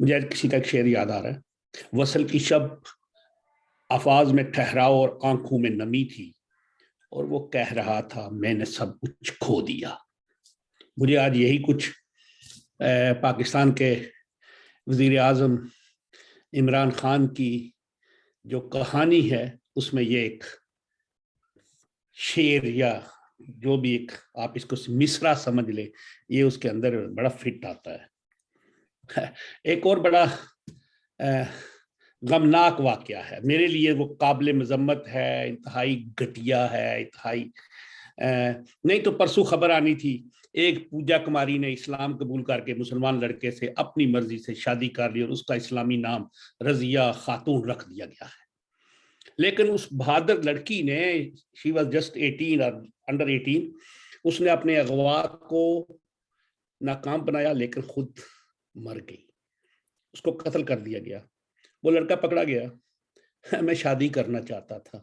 مجھے کسی کا ایک شعر یاد آ رہا ہے، وصل کی شب افاظ میں ٹھہراؤ اور آنکھوں میں نمی تھی، اور وہ کہہ رہا تھا میں نے سب کچھ کھو دیا۔ مجھے آج یہی کچھ پاکستان کے وزیر اعظم عمران خان کی جو کہانی ہے اس میں یہ ایک شعر یا جو بھی ایک آپ اس کو مصرع سمجھ لیں، یہ اس کے اندر بڑا فٹ آتا ہے۔ ایک اور بڑا غمناک واقعہ ہے میرے لیے، وہ قابل مذمت ہے، انتہائی گھٹیا ہے، انتہائی نہیں تو پرسوں خبر آنی تھی، ایک پوجا کماری نے اسلام قبول کر کے مسلمان لڑکے سے اپنی مرضی سے شادی کر لی اور اس کا اسلامی نام رضیہ خاتون رکھ دیا گیا ہے۔ لیکن اس بہادر لڑکی نے، she was just 18 اور انڈر 18، اس نے اپنے اغوا کو ناکام بنایا لیکن خود مر گئی، اس کو قتل کر دیا گیا۔ وہ لڑکا پکڑا گیا، میں شادی کرنا چاہتا تھا۔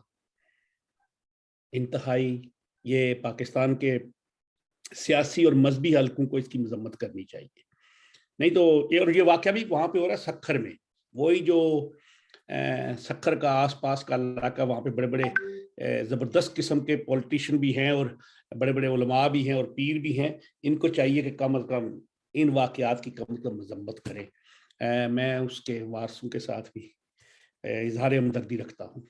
انتہائی یہ پاکستان کے سیاسی اور مذہبی حلقوں کو اس کی مذمت کرنی چاہیے، نہیں تو اور یہ واقعہ بھی وہاں پہ ہو رہا ہے سکھر میں، وہی جو سکھر کا آس پاس کا علاقہ، وہاں پہ بڑے بڑے زبردست قسم کے پولیٹیشین بھی ہیں اور بڑے بڑے علماء بھی ہیں اور پیر بھی ہیں، ان کو چاہیے کہ کم از کم ان واقعات کی کم از کم مذمت کریں۔ میں اس کے وارثوں کے ساتھ بھی اظہار ہمدردی رکھتا ہوں۔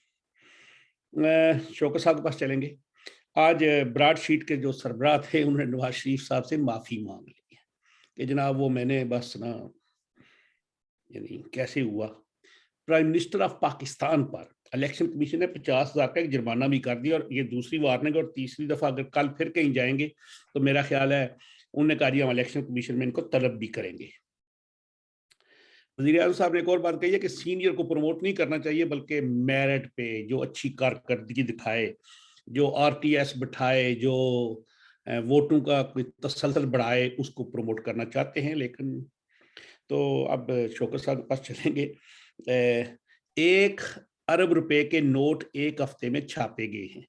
شوکت صاحب کے پاس چلیں گے۔ آج براڈ شیٹ کے جو سربراہ تھے انہوں نے نواز شریف صاحب سے معافی مانگ لی ہے کہ جناب وہ میں نے بس نا، یعنی کیسے ہوا۔ Prime minister of Pakistan per election commission نے 50,000 کا ایک جرمانہ بھی کر دیا، اور یہ دوسری وارننگ، اور تیسری دفعہ اگر کل پھر کہیں جائیں گے تو میرا خیال ہے انہوں نے کہا جی ہم الیکشن کمیشن میں ان کو طلب بھی کریں گے۔ وزیر اعظم صاحب نے ایک اور بات کہی ہے کہ سینئر کو پروموٹ نہیں کرنا چاہیے بلکہ میرٹ پہ جو اچھی کارکردگی دکھائے، جو آر ٹی ایس بٹھائے، جو ووٹوں کا کوئی تسلسل بڑھائے، اس کو پروموٹ کرنا چاہتے ہیں۔ لیکن تو اب شوکت صاحب کے پاس چلیں گے۔ 1 ارب روپے کے نوٹ ایک ہفتے میں چھاپے گئے ہیں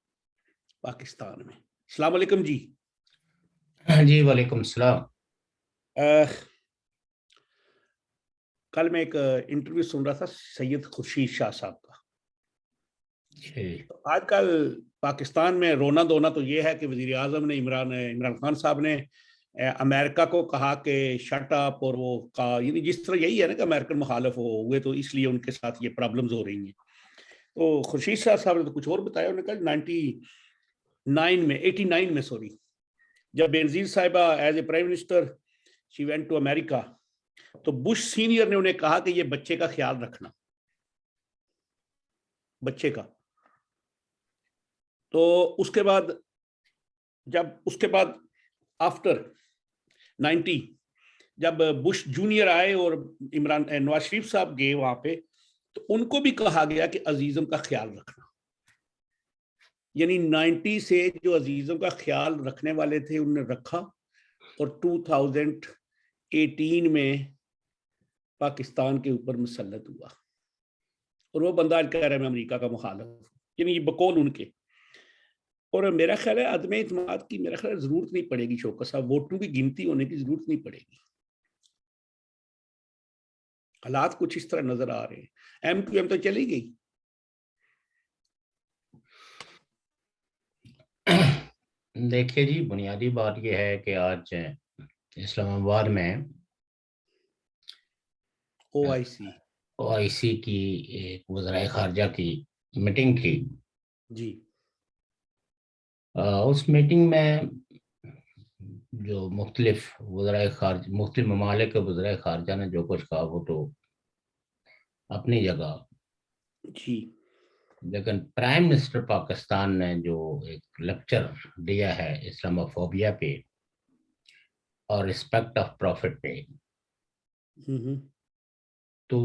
پاکستان میں۔ السلام علیکم جی۔ جی وعلیکم السلام۔ کل میں ایک انٹرویو سن رہا تھا سید خورشید شاہ صاحب کا۔ آج کل پاکستان میں رونا دھونا تو یہ ہے کہ وزیر اعظم نے عمران خان صاحب نے امریکہ کو کہا کہ شٹ اپ، اور وہ یعنی جس طرح یہی ہے نا کہ امریکن مخالف ہوئے تو اس لیے ان کے ساتھ یہ پرابلمز ہو رہی ہیں۔ تو خورشید شاہ صاحب نے تو کچھ اور بتایا، انہوں نے کہا 89 میں سوری، جب بینظیر صاحبہ as a prime minister she went to America, تو بش سینئر نے انہیں کہا کہ یہ بچے کا خیال رکھنا، بچے کا۔ تو اس کے بعد آفٹر 90 جب بش جونیئر آئے اور نواز شریف صاحب گئے وہاں پہ، تو ان کو بھی کہا گیا کہ عزیزم کا خیال رکھنا۔ یعنی 90 سے جو عزیزم کا خیال رکھنے والے تھے انہوں نے رکھا، اور 2018 میں پاکستان کے اوپر مسلط ہوا، اور وہ بندہ آج کہہ رہا ہے میں امریکہ کا مخالف ہوں، یعنی یہ بقول ان کے۔ اور میرا خیال ہے عدم اعتماد کی میرا خیال ضرورت نہیں پڑے گی شوکت صاحب، ووٹوں کی گنتی ہونے کی ضرورت نہیں پڑے گی۔ حالات کچھ اس طرح نظر آ رہے ہیں۔ ایم کیو ایم تو چلی گئی۔ دیکھیے جی، بنیادی بات یہ ہے کہ آج اسلام آباد میں او آئی سی کی ایک وزرائے خارجہ کی میٹنگ تھی جی۔ اس میٹنگ میں جو مختلف ممالک کے وزرائے خارجہ نے جو کچھ کہا وہ تو اپنی جگہ جی، لیکن پرائم منسٹر پاکستان نے جو ایک لیکچر دیا ہے اسلام فوبیا پہ اور رسپیکٹ آف پروفٹ پہ، تو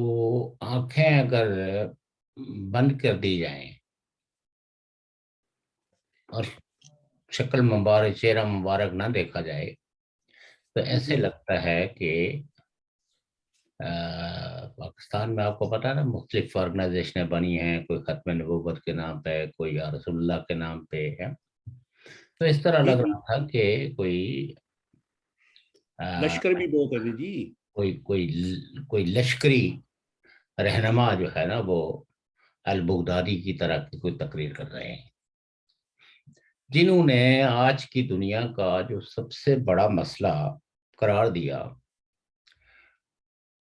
آنکھیں اگر بند کر دی جائیں اور شکل مبارک، چہرہ مبارک نہ دیکھا جائے، تو ایسے لگتا ہے کہ پاکستان میں آپ کو پتا نا مختلف آرگنائزیشنیں بنی ہیں، کوئی ختم نبوت کے نام پہ، کوئی یا رسول اللہ کے نام پہ ہے۔ تو اس طرح لگ رہا تھا کہ کوئی لشکر بھی بہت ہے جی، کوئی لشکری رہنما جو ہے نا وہ البغدادی کی طرح کی کوئی تقریر کر رہے ہیں، جنہوں نے آج کی دنیا کا جو سب سے بڑا مسئلہ قرار دیا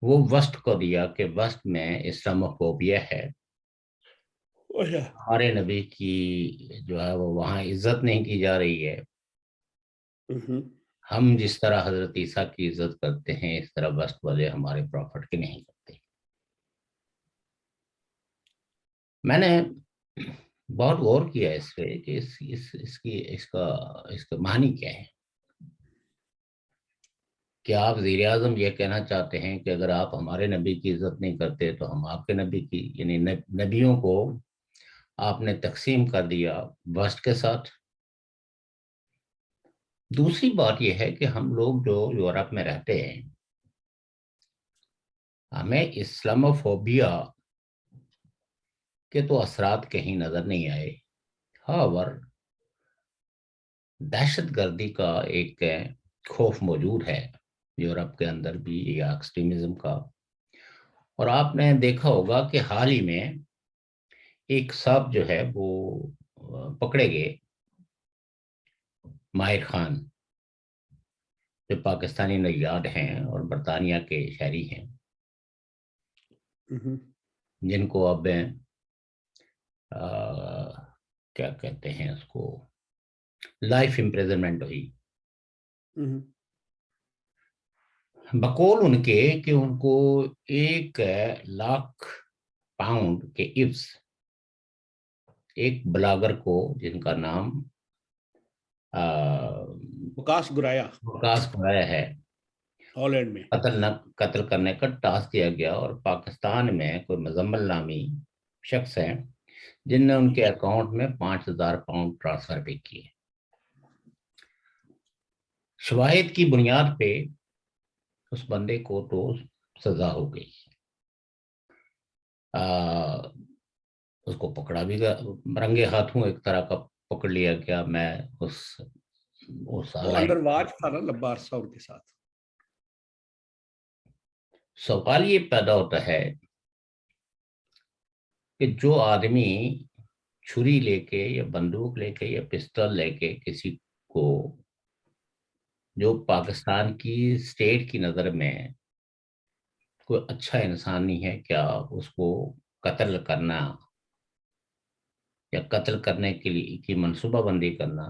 وہ وسط کو دیا کہ وسط میں اسلاموفوبیا ہے، ہمارے نبی کی جو ہے وہ وہاں عزت نہیں کی جا رہی ہے، ہم جس طرح حضرت عیسیٰ کی عزت کرتے ہیں اس طرح وسط والے ہمارے پروفٹ کی نہیں کرتے۔ میں نے بہت غور کیا اس پہ کہ اس کا معنی کیا ہے۔ کیا آپ وزیر اعظم یہ کہنا چاہتے ہیں کہ اگر آپ ہمارے نبی کی عزت نہیں کرتے تو ہم آپ کے نبی کی، یعنی نبیوں کو آپ نے تقسیم کر دیا وسط کے ساتھ؟ دوسری بات یہ ہے کہ ہم لوگ جو یورپ میں رہتے ہیں ہمیں اسلاموفوبیا کے تو اثرات کہیں نظر نہیں آئے، ہاور دہشت گردی کا ایک خوف موجود ہے یورپ کے اندر بھی، یا ایکسٹریمزم کا۔ اور آپ نے دیکھا ہوگا کہ حال ہی میں ایک صاحب جو ہے وہ پکڑے گئے، ماہر خان، جو پاکستانی نژاد ہیں اور برطانیہ کے شہری ہیں، جن کو اب کیا کہتے ہیں اس کو، لائف امپریزنمنٹ ہوئی بقول ان کے کہ ان کو 1,00,000 پاؤنڈ کے عفظ ایک بلاگر کو جن کا نام وکاس گرایا ہے ہالینڈ میں قتل کرنے کا ٹاسک دیا گیا، اور پاکستان میں کوئی مزمل نامی شخص ہیں جن نے ان کے اکاؤنٹ میں 5,000 پاؤنڈ ٹرانسفر بھی کیے۔ شواہد کی بنیاد پہ اس بندے کو تو سزا ہو گئی، اس کو پکڑا بھی گیا رنگے ہاتھوں، ایک طرح کا پکڑ لیا گیا۔ میں انڈر واچ تھا نا لمبا عرصہ ان کے ساتھ۔ سوال یہ پیدا ہوتا ہے کہ جو آدمی چھری لے کے یا بندوق لے کے یا پستول لے کے کسی کو، جو پاکستان کی اسٹیٹ کی نظر میں کوئی اچھا انسان نہیں ہے، کیا اس کو قتل کرنا یا قتل کرنے کے لیے کی منصوبہ بندی کرنا،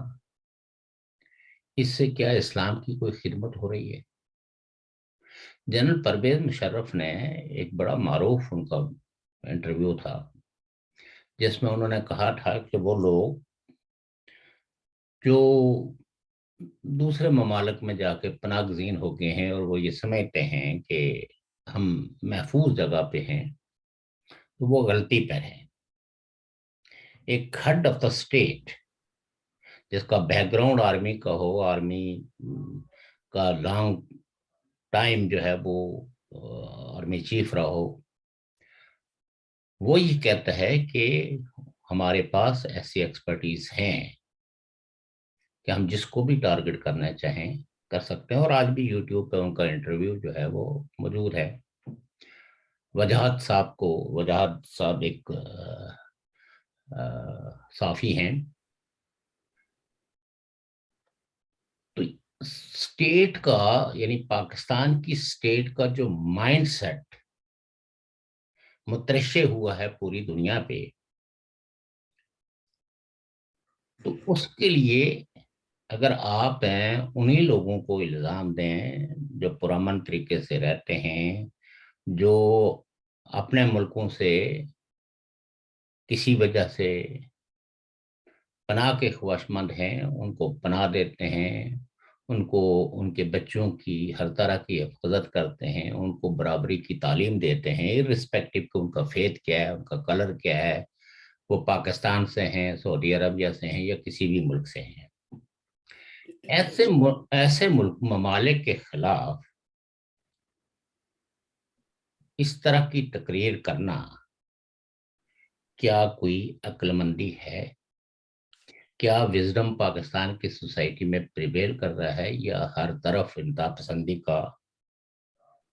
اس سے کیا اسلام کی کوئی خدمت ہو رہی ہے؟ جنرل پرویز مشرف نے ایک بڑا معروف ان کا انٹرویو تھا جس میں انہوں نے کہا تھا کہ وہ لوگ جو دوسرے ممالک میں جا کے پناہ گزین ہو گئے ہیں اور وہ یہ سمجھتے ہیں کہ ہم محفوظ جگہ پہ ہیں، تو وہ غلطی پر ہیں۔ ایک ہیڈ آف دا اسٹیٹ جس کا بیک گراؤنڈ آرمی کا ہو، آرمی کا لانگ ٹائم جو ہے وہ آرمی چیف رہا ہو، وہ یہ کہتا ہے کہ ہمارے پاس ایسی ایکسپرٹیز ہیں کہ ہم جس کو بھی ٹارگٹ کرنا چاہیں کر سکتے ہیں۔ اور آج بھی یوٹیوب پہ ان کا انٹرویو جو ہے وہ موجود ہے۔ وجاہت صاحب ایک صحافی ہیں۔ تو اسٹیٹ کا، یعنی پاکستان کی اسٹیٹ کا جو مائنڈ سیٹ مترشح ہوا ہے پوری دنیا پہ، تو اس کے لیے اگر آپ انہی لوگوں کو الزام دیں جو پرامن طریقے سے رہتے ہیں، جو اپنے ملکوں سے کسی وجہ سے پناہ کے خواہشمند ہیں، ان کو پناہ دیتے ہیں، ان کو ان کے بچوں کی ہر طرح کی حفاظت کرتے ہیں، ان کو برابری کی تعلیم دیتے ہیں، irrespective کہ ان کا فیتھ کیا ہے، ان کا کلر کیا ہے، وہ پاکستان سے ہیں، سعودی عربیہ سے ہیں یا کسی بھی ملک سے ہیں۔ ایسے ممالک کے خلاف اس طرح کی تقریر کرنا کیا کوئی عقل مندی ہے؟ کیا وزڈم پاکستان کی سوسائٹی میں پریویل کر رہا ہے، یا ہر طرف انتہا پسندی کا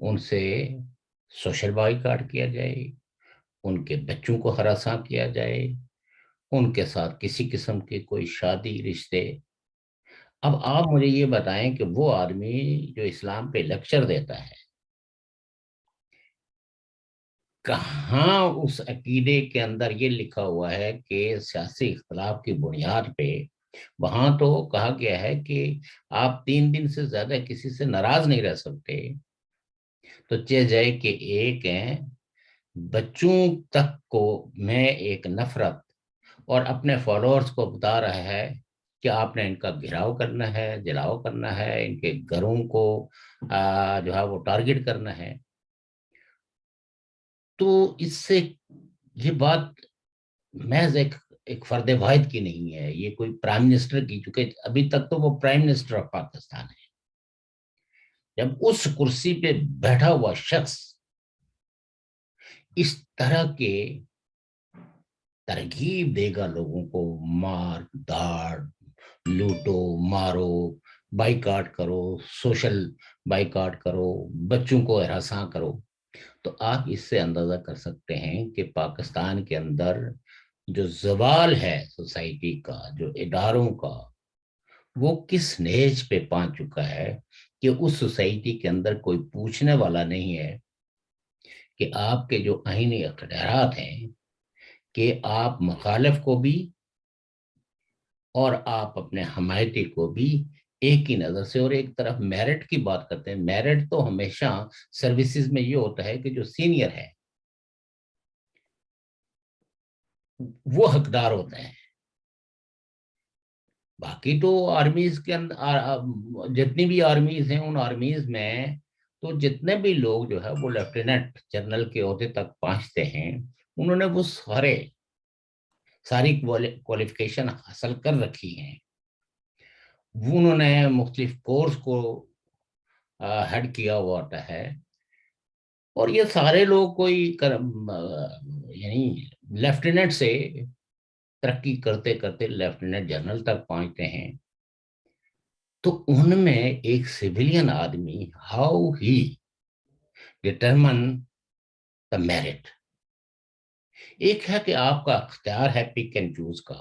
ان سے سوشل بائیکاٹ کیا جائے، ان کے بچوں کو ہراساں کیا جائے، ان کے ساتھ کسی قسم کے کوئی شادی رشتے۔ اب آپ مجھے یہ بتائیں کہ وہ آدمی جو اسلام پہ لیکچر دیتا ہے، کہاں اس عقیدے کے اندر یہ لکھا ہوا ہے کہ سیاسی اختلاف کی بنیاد پہ، وہاں تو کہا گیا ہے کہ آپ 3 دن سے زیادہ کسی سے ناراض نہیں رہ سکتے، تو چہ جائے کہ ایک ہیں بچوں تک کو میں ایک نفرت اور اپنے فالوورز کو بتا رہا ہے کہ آپ نے ان کا گھراؤ کرنا ہے، جلاؤ کرنا ہے، ان کے گھروں کو جو ہے وہ ٹارگٹ کرنا ہے۔ تو اس سے یہ بات محض ایک فرد واحد کی نہیں ہے، یہ کوئی پرائم منسٹر کی، چونکہ ابھی تک تو وہ پرائم منسٹر آف پاکستان ہے۔ جب اس کرسی پہ بیٹھا ہوا شخص اس طرح کے ترغیب دے گا لوگوں کو، مار داڑ، لوٹو مارو، بائیکاٹ کرو، سوشل بائیکاٹ کرو، بچوں کو ہراساں کرو، تو آپ اس سے اندازہ کر سکتے ہیں کہ پاکستان کے اندر جو زوال ہے سوسائٹی کا، جو اداروں کا، وہ کس نیج پہ پہنچ چکا ہے کہ اس سوسائٹی کے اندر کوئی پوچھنے والا نہیں ہے کہ آپ کے جو آئینی اختیارات ہیں، کہ آپ مخالف کو بھی اور آپ اپنے حمایتی کو بھی ایک ہی نظر سے، اور ایک طرف میرٹ کی بات کرتے ہیں۔ میرٹ تو ہمیشہ سروسز میں یہ ہوتا ہے کہ جو سینئر ہے وہ حقدار ہوتے ہیں۔ باقی تو آرمیز کے اندر جتنی بھی آرمیز ہیں، ان آرمیز میں تو جتنے بھی لوگ جو ہے وہ لیفٹیننٹ جنرل کے عہدے تک پہنچتے ہیں، انہوں نے وہ ساری کوالیفیکیشن حاصل کر رکھی ہیں، انہوں نے مختلف کورس کو ہیڈ کیا ہوا ہوتا ہے، اور یہ سارے لوگ کوئی یعنی لیفٹیننٹ سے ترقی کرتے کرتے لیفٹیننٹ جنرل تک پہنچتے ہیں۔ تو ان میں ایک سویلین آدمی how he determine the merit, ایک ہے کہ آپ کا اختیار ہے پک اینڈ چوز کا،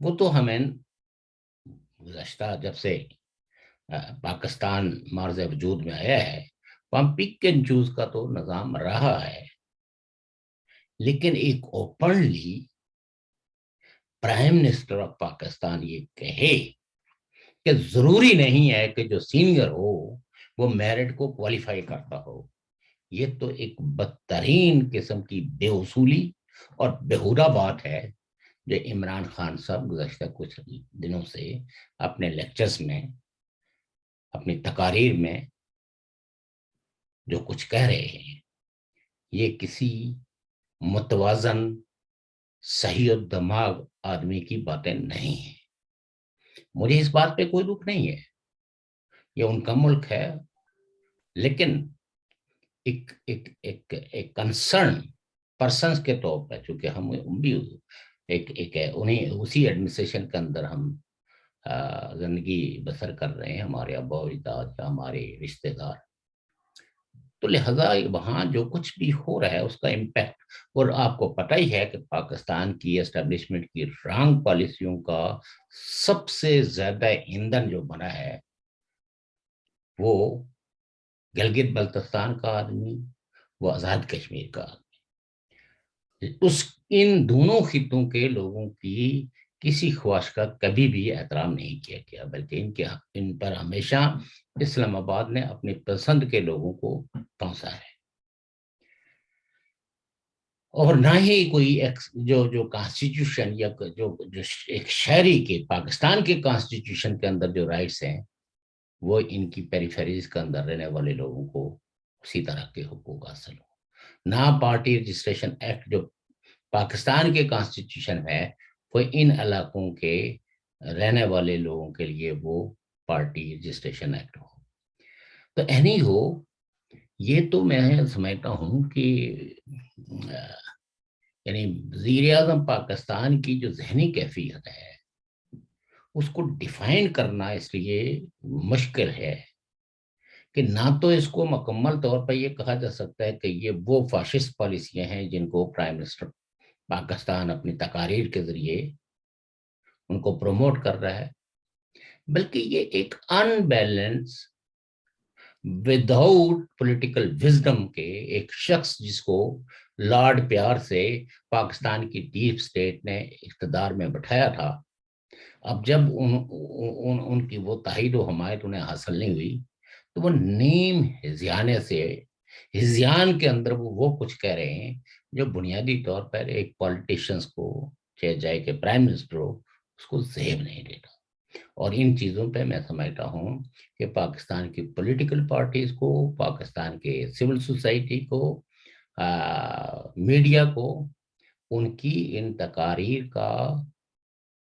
وہ تو ہمیں گزشتہ جب سے پاکستان مارز وجود میں آیا ہے، وہاں پک اینڈ چوز کا تو نظام رہا ہے، لیکن ایک openly prime minister of Pakistan یہ کہے کہ ضروری نہیں ہے کہ جو سینئر ہو وہ میرٹ کو کوالیفائی کرتا ہو، یہ تو ایک بدترین قسم کی بے اصولی اور بےہودہ بات ہے جو عمران خان صاحب گزشتہ کچھ دنوں سے اپنے لیکچرز میں، اپنی تقاریر میں جو کچھ کہہ رہے ہیں، یہ کسی متوازن صحیح الدماغ آدمی کی باتیں نہیں ہیں۔ مجھے اس بات پہ کوئی دکھ نہیں ہے، یہ ان کا ملک ہے، لیکن ایک کنسرن پرسنس کے طور پر، چونکہ ہم بھی انہیں اسی ایڈمنسٹریشن کے اندر ہم زندگی بسر کر رہے ہیں، ہمارے ابا و اجداد یا ہمارے رشتے دار، تو لہذا وہاں جو کچھ بھی ہو رہا ہے اس کا امپیکٹ، اور آپ کو پتہ ہی ہے کہ پاکستان کی اسٹیبلشمنٹ کی رانگ پالیسیوں کا سب سے زیادہ ایندھن جو بنا ہے وہ گلگت بلتستان کا آدمی، وہ آزاد کشمیر کا آدمی، ان دونوں خطوں کے لوگوں کی کسی خواہش کا کبھی بھی احترام نہیں کیا گیا، بلکہ ان پر ہمیشہ اسلام آباد نے اپنی پسند کے لوگوں کو پہنچا ہے، اور نہ ہی کوئی جو کانسٹیٹیوشن یا جو ایک شہری کے پاکستان کے کانسٹیٹیوشن کے اندر جو رائٹس ہیں وہ ان کی پیریفیریز کے اندر رہنے والے لوگوں کو اسی طرح کے حقوق حاصل ہو۔ نہ پارٹی رجسٹریشن ایکٹ جو پاکستان کے کانسٹیٹیوشن ہے وہ ان علاقوں کے رہنے والے لوگوں کے لیے وہ پارٹی رجسٹریشن ایکٹ ہو۔ تو اینی ہو، یہ تو میں سمجھتا ہوں کہ یعنی وزیر اعظم پاکستان کی جو ذہنی کیفیت ہے اس کو ڈیفائن کرنا اس لیے مشکل ہے کہ نہ تو اس کو مکمل طور پر یہ کہا جا سکتا ہے کہ یہ وہ فاشسٹ پالیسیاں ہیں جن کو پرائم منسٹر پاکستان اپنی تقاریر کے ذریعے ان کو پروموٹ کر رہا ہے، بلکہ یہ ایک ان بیلنس وداؤٹ پولیٹیکل وزڈم کے ایک شخص جس کو لاڈ پیار سے پاکستان کی ڈیپ سٹیٹ نے اقتدار میں بٹھایا تھا، اب جب ان کی وہ تائید و حمایت انہیں حاصل نہیں ہوئی تو وہ نیم ہزیانے سے ہزیان کے اندر وہ کچھ کہہ رہے ہیں جو بنیادی طور پر ایک پولیٹیشنز کو، چاہے جائے کہ پرائم منسٹر ہو، اس کو زیب نہیں دیتا۔ اور ان چیزوں پہ میں سمجھتا ہوں کہ پاکستان کی پولیٹیکل پارٹیز کو، پاکستان کے سول سوسائٹی کو، میڈیا کو ان کی ان تقاریر کا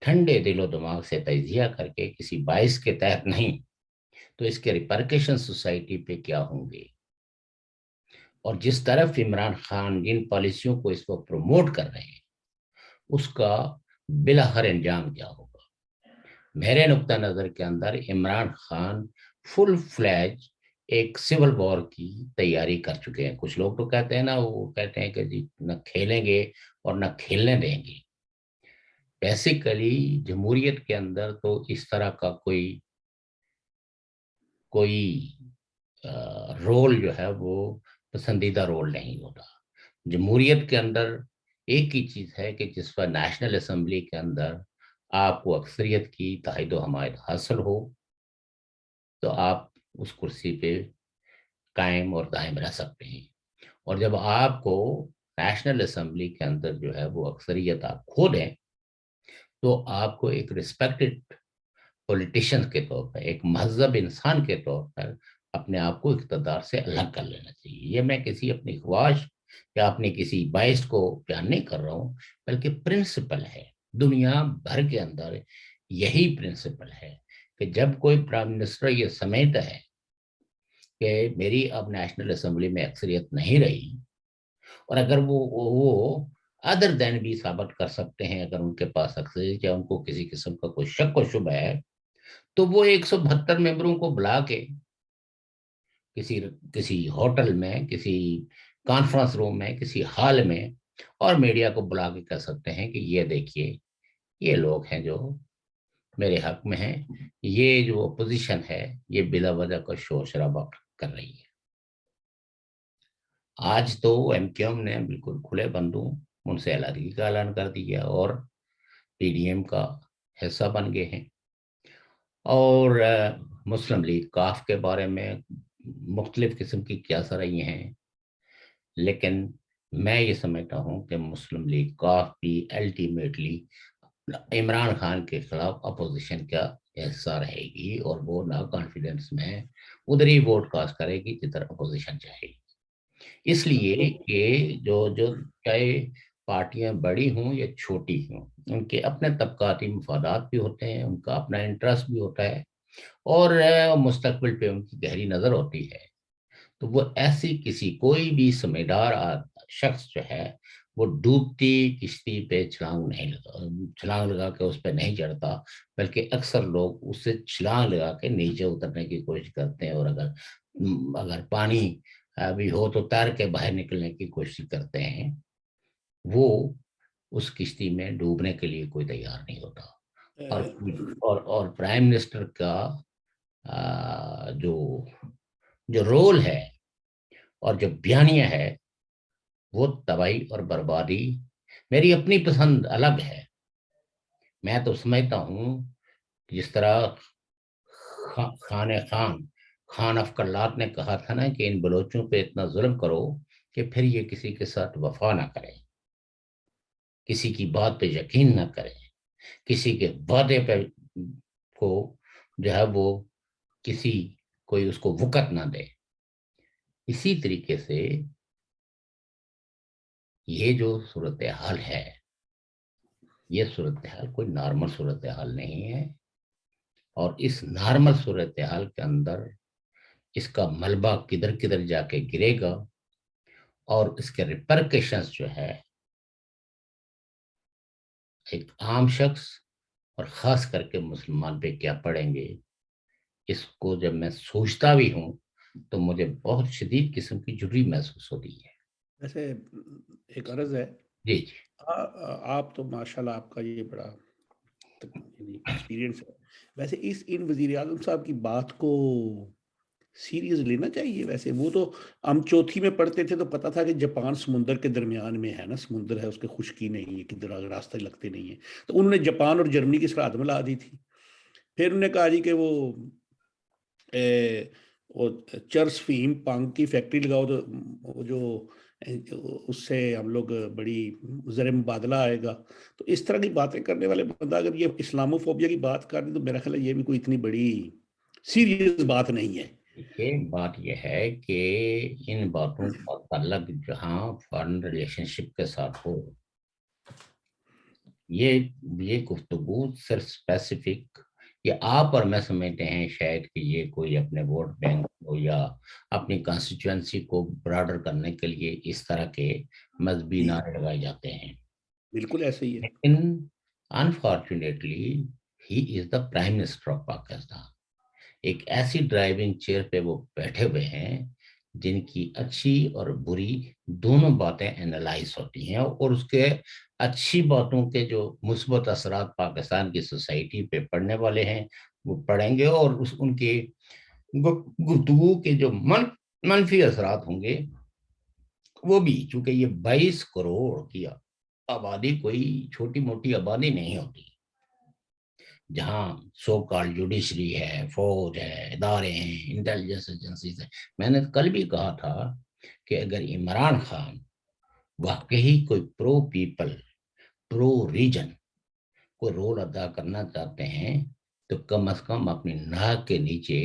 ٹھنڈے دل و دماغ سے تجزیہ کر کے کسی باعث کے تحت نہیں تو اس کے ریپرکیشن سوسائٹی پہ کیا ہوں گے، اور جس طرف عمران خان جن پالیسیوں کو اس وقت پروموٹ کر رہے ہیں اس کا بالآخر انجام کیا ہوگا۔ میرے نقطہ نظر کے اندر عمران خان فل فلیج ایک سول وار کی تیاری کر چکے ہیں۔ کچھ لوگ تو کہتے ہیں نا، وہ کہتے ہیں کہ جی نہ کھیلیں گے اور نہ کھیلنے دیں گے۔ بیسیکلی جمہوریت کے اندر تو اس طرح کا کوئی رول جو ہے وہ پسندیدہ رول نہیں ہوتا۔ جمہوریت کے اندر ایک ہی چیز ہے کہ جس پر نیشنل اسمبلی کے اندر آپ کو اکثریت کی تائید و حمایت حاصل ہو تو آپ اس کرسی پہ قائم اور دائم رہ سکتے ہیں، اور جب آپ کو نیشنل اسمبلی کے اندر جو ہے وہ اکثریت آپ کھو دیں تو آپ کو ایک ریسپیکٹڈ پولیٹیشین کے طور پر، ایک مہذب انسان کے طور پر اپنے آپ کو اقتدار سے الگ کر لینا چاہیے۔ یہ میں کسی اپنی خواہش یا اپنی کسی باعث کو بیان نہیں کر رہا ہوں، بلکہ پرنسپل ہے۔ دنیا بھر کے اندر یہی پرنسپل ہے کہ جب کوئی پرائم منسٹر یہ سمجھتا ہے کہ میری اب نیشنل اسمبلی میں اکثریت نہیں رہی، اور اگر وہ ادر دین بھی ثابت کر سکتے ہیں، اگر ان کے پاس اکثریت یا ان کو کسی قسم کا کوئی شک و شبہ ہے، تو وہ 172 ممبروں کو بلا کے کسی ہوٹل میں، کسی کانفرنس روم میں، کسی ہال میں، اور میڈیا کو بلا کے کہہ سکتے ہیں کہ یہ دیکھیے یہ لوگ ہیں جو میرے حق میں ہیں، یہ جو اپوزیشن ہے یہ بلا وجہ کا شور شرابہ کر رہی ہے۔ آج تو ایم کیو ایم نے بالکل کھلے بندوں ان سے علیحدگی کا اعلان کر دیا اور پی ڈی ایم کا حصہ بن گئے ہیں، اور مسلم لیگ کاف کے بارے میں مختلف قسم کی کیاسرائیاں ہیں، لیکن میں یہ سمجھتا ہوں کہ مسلم لیگ کاف بھی الٹیمیٹلی عمران خان کے خلاف اپوزیشن کا حصہ رہے گی، اور وہ نا کانفیڈنس میں ادھر ہی ووٹ کاسٹ کرے گی جدھر اپوزیشن چاہے گی۔ اس لیے کہ جو چاہے پارٹیاں بڑی ہوں یا چھوٹی ہوں، ان کے اپنے طبقاتی مفادات بھی ہوتے ہیں، ان کا اپنا انٹرسٹ بھی ہوتا ہے، اور مستقبل پہ ان کی گہری نظر ہوتی ہے۔ تو وہ ایسی کوئی بھی سمجھدار شخص جو ہے وہ ڈوبتی کشتی پہ چھلانگ لگا کے اس پہ نہیں چڑھتا، بلکہ اکثر لوگ اس سے چھلانگ لگا کے نیچے اترنے کی کوشش کرتے ہیں، اور اگر پانی ابھی ہو تو تیر کے باہر نکلنے کی کوشش کرتے ہیں۔ وہ اس کشتی میں ڈوبنے کے لیے کوئی تیار نہیں ہوتا۔ اور پرائم منسٹر کا جو رول ہے اور جو بیانیہ ہے وہ تباہی اور بربادی، میری اپنی پسند الگ ہے۔ میں تو سمجھتا ہوں جس طرح خان افقلات نے کہا تھا نا کہ ان بلوچوں پہ اتنا ظلم کرو کہ پھر یہ کسی کے ساتھ وفا نہ کریں، کسی کی بات پہ یقین نہ کریں، کسی کے وعدے پہ کو جو ہے وہ کوئی اس کو وقت نہ دے۔ اسی طریقے سے یہ جو صورتحال ہے، یہ صورتحال کوئی نارمل صورتحال نہیں ہے، اور اس نارمل صورتحال کے اندر اس کا ملبہ کدھر کدھر جا کے گرے گا، اور اس کے ریپرکیشنز جو ہے ایک عام شخص اور خاص کر کے مسلمان پہ کیا پڑیں گے، اس کو جب میں سوچتا بھی ہوں تو مجھے بہت شدید قسم کی جھری محسوس ہوتی ہے۔ ویسے ایک عرض ہے، جی جی آپ تو ماشاءاللہ آپ کا یہ بڑا یعنی ایکسپیرینس ہے، ویسے ان وزیر اعظم صاحب کی بات کو سیریس لینا چاہیے؟ ویسے وہ تو ہم چوتھی میں پڑھتے تھے تو پتا تھا کہ جاپان سمندر کے درمیان میں ہے نا، سمندر ہے، اس کے خشکی نہیں ہے، کدھر راستے لگتے نہیں ہیں، تو انہوں نے جاپان اور جرمنی کی سرحد میں لا دی تھی۔ پھر انہوں نے کہا جی کہ اے، وہ چرس فہیم پانگ کی فیکٹری لگاؤ تو وہ جو اس سے ہم لوگ بڑی زر مبادلہ آئے گا۔ تو اس طرح کی باتیں کرنے والے بندہ اگر یہ اسلامو فوبیا کی بات کر دیں تو میرا خیال ہے یہ بھی کوئی اتنی بڑی سیریس بات نہیں ہے۔ دیکھیے، بات یہ ہے کہ ان باتوں کا تعلق جہاں فارن ریلیشن شپ کے ساتھ ہو، یہ گفتگو صرف اسپیسیفک، یہ آپ اور میں سمجھتے ہیں شاید کہ یہ کوئی اپنے ووٹ بینک کو یا اپنی کانسٹیچوئنسی کو براڈر کرنے کے لیے اس طرح کے مذہبی جی نعرے لگائے جاتے ہیں، بالکل ایسے ہی ہے۔ لیکن unfortunately he is the prime minister of Pakistan. ایک ایسی ڈرائیونگ چیئر پہ وہ بیٹھے ہوئے ہیں جن کی اچھی اور بری دونوں باتیں اینالائز ہوتی ہیں، اور اس کے اچھی باتوں کے جو مثبت اثرات پاکستان کی سوسائٹی پہ پڑنے والے ہیں وہ پڑھیں گے، اور ان کی گفتگو کے جو منفی اثرات ہوں گے وہ بھی، چونکہ یہ 22 کروڑ کی آبادی کوئی چھوٹی موٹی آبادی نہیں ہوتی، جہاں سو کال جوڈیشری ہے، فوج ہے، ادارے ہیں، انٹیلیجنس ایجنسیز ہیں۔ میں نے کل بھی کہا تھا کہ اگر عمران خان واقعی کوئی پرو پیپل، پرو ریجن کو رول ادا کرنا چاہتے ہیں تو کم از کم اپنی ناک کے نیچے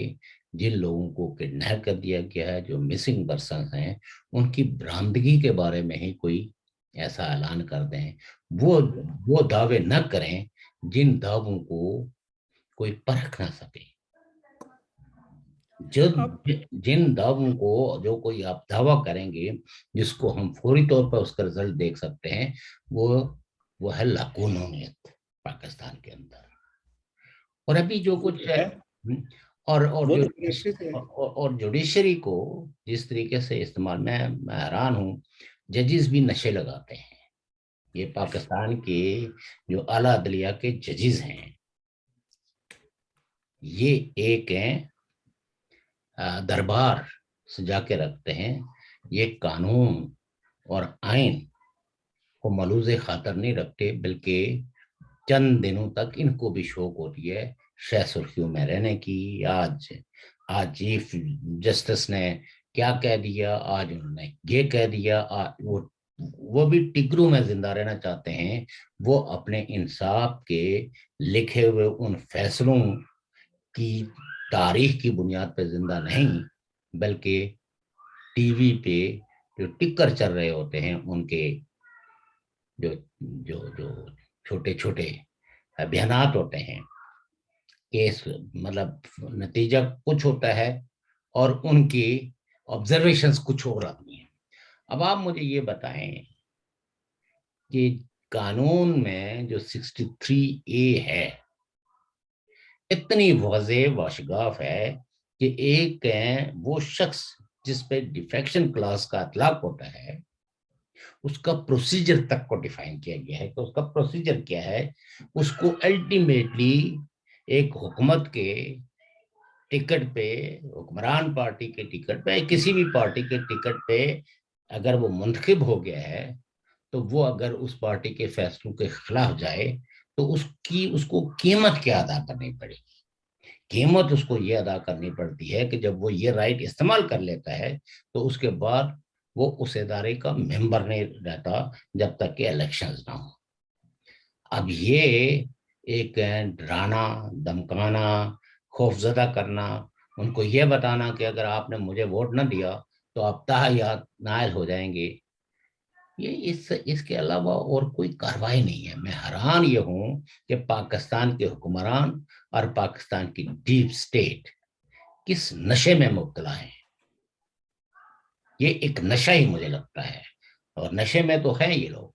جن لوگوں کو کڈنیپ کر دیا گیا ہے، جو مسنگ پرسنز ہیں، ان کی برآمدگی کے بارے میں ہی کوئی ایسا اعلان کر دیں۔ وہ دعوے نہ کریں جن دعووں کو کوئی پرکھ نہ سکے، اب جن دعووں کو جو کوئی آپ دعویٰ کریں گے جس کو ہم فوری طور پر اس کا رزلٹ دیکھ سکتے ہیں، وہ ہے لاقانونیت پاکستان کے اندر۔ اور ابھی جو وہ کچھ تو ہے، ہے، اور وہ تو بڑے عرصے سے ہے۔ جوڈیشری کو جس طریقے سے استعمال، میں حیران ہوں، ججز بھی نشے لگاتے ہیں۔ یہ پاکستان کے جو اعلیٰ عدلیہ کے ججز ہیں، یہ ایک ہیں دربار سجا کے رکھتے ہیں، یہ قانون اور آئین کو ملوز خاطر نہیں رکھتے، بلکہ چند دنوں تک ان کو بھی شوق ہوتی ہے شہ سرخیوں میں رہنے کی۔ آج چیف جسٹس نے کیا کہہ دیا، آج انہوں نے یہ کہہ دیا، وہ بھی ٹگروں میں زندہ رہنا چاہتے ہیں۔ وہ اپنے انصاف کے لکھے ہوئے ان فیصلوں کی تاریخ کی بنیاد پہ زندہ نہیں، بلکہ ٹی وی پہ جو ٹکر چل رہے ہوتے ہیں ان کے جو جو جو چھوٹے چھوٹے بیانات ہوتے ہیں، کیس مطلب نتیجہ کچھ ہوتا ہے اور ان کی آبزرویشنز کچھ ہو رہی ہیں۔ اب آپ مجھے یہ بتائیں کہ قانون میں جو 63A ہے اتنی واضح واشگاف ہے کہ ایک وہ شخص جس پہ ڈیفیکشن کلاس کا اطلاق ہوتا ہے، اس کا پروسیجر تک کو ڈیفائن کیا گیا ہے کہ اس کا پروسیجر کیا ہے۔ اس کو الٹیمیٹلی ایک حکومت کے ٹکٹ پہ، حکمران پارٹی کے ٹکٹ پہ، کسی بھی پارٹی کے ٹکٹ پہ اگر وہ منتخب ہو گیا ہے تو وہ اگر اس پارٹی کے فیصلوں کے خلاف جائے تو اس کو قیمت کیا ادا کرنی پڑے گی؟ قیمت اس کو یہ ادا کرنی پڑتی ہے کہ جب وہ یہ رائٹ استعمال کر لیتا ہے تو اس کے بعد وہ اس ادارے کا ممبر نہیں رہتا جب تک کہ الیکشنز نہ ہو۔ اب یہ ایک ڈرانا، دمکانا، خوفزدہ کرنا، ان کو یہ بتانا کہ اگر آپ نے مجھے ووٹ نہ دیا تو آپ تاحیات نائل ہو جائیں گے، یہ اس کے علاوہ اور کوئی کاروائی نہیں ہے۔ میں حیران یہ ہوں کہ پاکستان کے حکمران اور پاکستان کی ڈیپ سٹیٹ کس نشے میں مبتلا ہیں۔ یہ ایک نشہ ہی مجھے لگتا ہے، اور نشے میں تو ہیں یہ لوگ،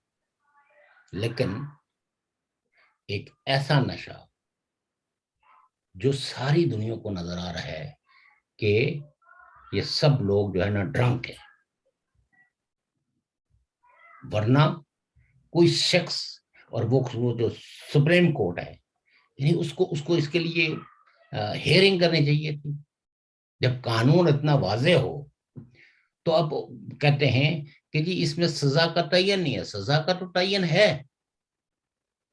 لیکن ایک ایسا نشہ جو ساری دنیا کو نظر آ رہا ہے کہ یہ سب لوگ جو ہے نا ڈرنک ہے، ورنہ کوئی شخص، اور وہ جو سپریم کورٹ ہے، یعنی اس کو اس کے لیے ہیئرنگ کرنی چاہیے تھی. جب قانون اتنا واضح ہو تو اب کہتے ہیں کہ جی اس میں سزا کا تعین نہیں ہے. سزا کا تو تعین ہے.